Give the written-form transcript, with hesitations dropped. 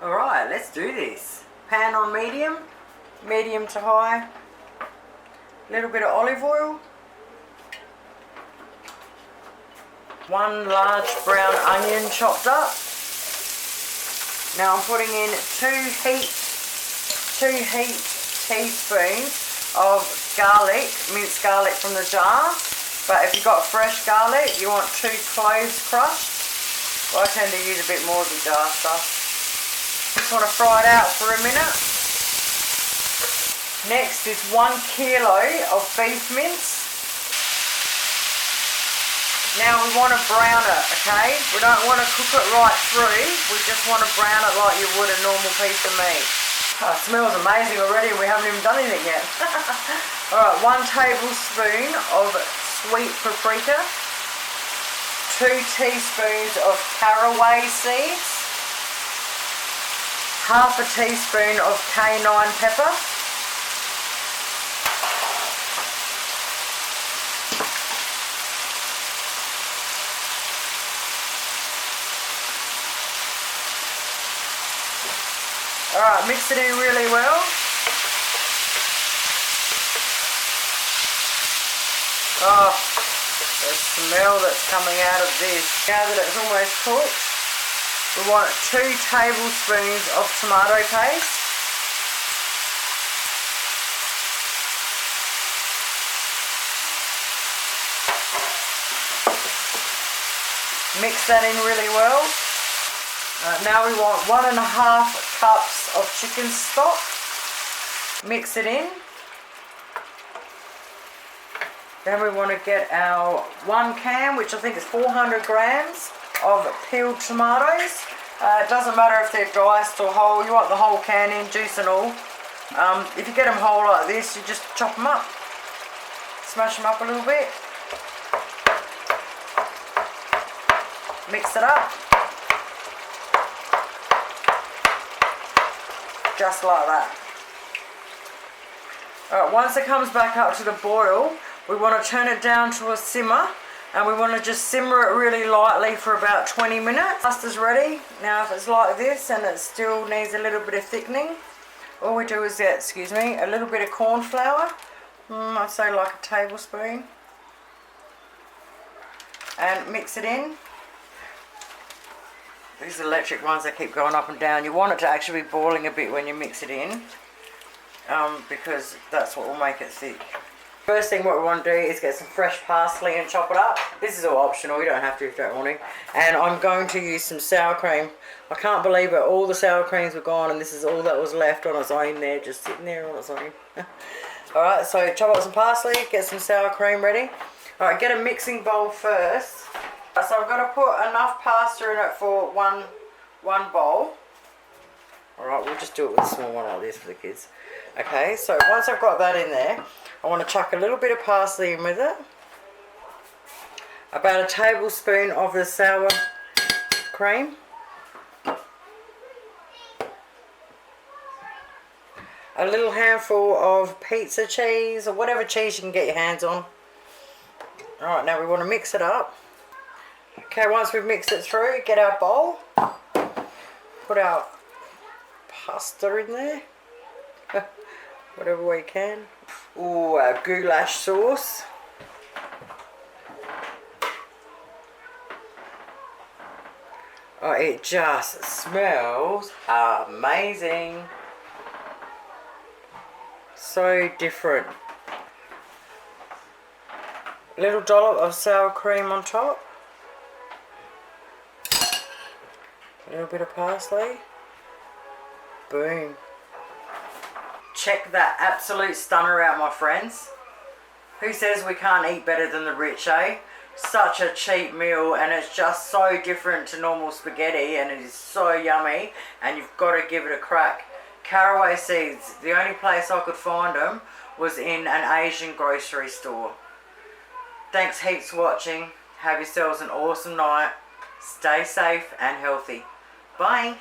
Alright, let's do this. Pan on medium, medium to high, a little bit of olive oil, 1 large brown onion chopped up. Now I'm putting in 2 heaped teaspoons of garlic, minced garlic from the jar. But if you've got fresh garlic, you want 2 cloves crushed. Well, I tend to use a bit more of the jar stuff. Just want to fry it out for a minute. Next is 1 kilo of beef mince. Now we want to brown it, okay? We don't want to cook it right through. We just want to brown it like you would a normal piece of meat. Oh, it smells amazing already and we haven't even done anything yet. Alright, 1 tablespoon of sweet paprika, 2 teaspoons of caraway seeds, half a teaspoon of caynene pepper, alright, mix it in really well. Oh, the smell that's coming out of this. Now that it's almost cooked, we want 2 tablespoons of tomato paste. Mix that in really well. Now we want 1.5 cups of chicken stock. Mix it in. Then we want to get our 1 can, which I think is 400 grams of peeled tomatoes. It doesn't matter if they're diced or whole. You want the whole can in, juice and all. If you get them whole like this, you just chop them up. Smash them up a little bit. Mix it up. Just like that. Alright, once it comes back up to the boil, we want to turn it down to a simmer, and we want to just simmer it really lightly for about 20 minutes. Pasta's ready. Now if it's like this and it still needs a little bit of thickening, all we do is get, excuse me, a little bit of corn flour, I'd say like a tablespoon, and mix it in. These electric ones, they keep going up and down. You want it to actually be boiling a bit when you mix it in, because that's what will make it thick. First thing what we want to do is get some fresh parsley and chop it up. This is all optional, you don't have to if you don't want to. And I'm going to use some sour cream. I can't believe it, all the sour creams were gone and this is all that was left on its own there, just sitting there on its own. Alright, so chop up some parsley, get some sour cream ready. Alright, get a mixing bowl first. So I'm going to put enough pasta in it for one bowl. Alright, we'll just do it with a small one like this for the kids. Okay, so once I've got that in there, I want to chuck a little bit of parsley in with it. About a tablespoon of the sour cream. A little handful of pizza cheese or whatever cheese you can get your hands on. Alright, now we want to mix it up. Okay, once we've mixed it through, get our bowl. Put our pasta in there. Whatever way you can. Ooh, our goulash sauce. Oh, it just smells amazing. So different. A little dollop of sour cream on top. A little bit of parsley. Boom. Check that absolute stunner out, my friends. Who says we can't eat better than the rich, eh? Such a cheap meal, and it's just so different to normal spaghetti, and it is so yummy, and you've got to give it a crack. Caraway seeds, the only place I could find them was in an Asian grocery store. Thanks heaps for watching. Have yourselves an awesome night. Stay safe and healthy. Bye.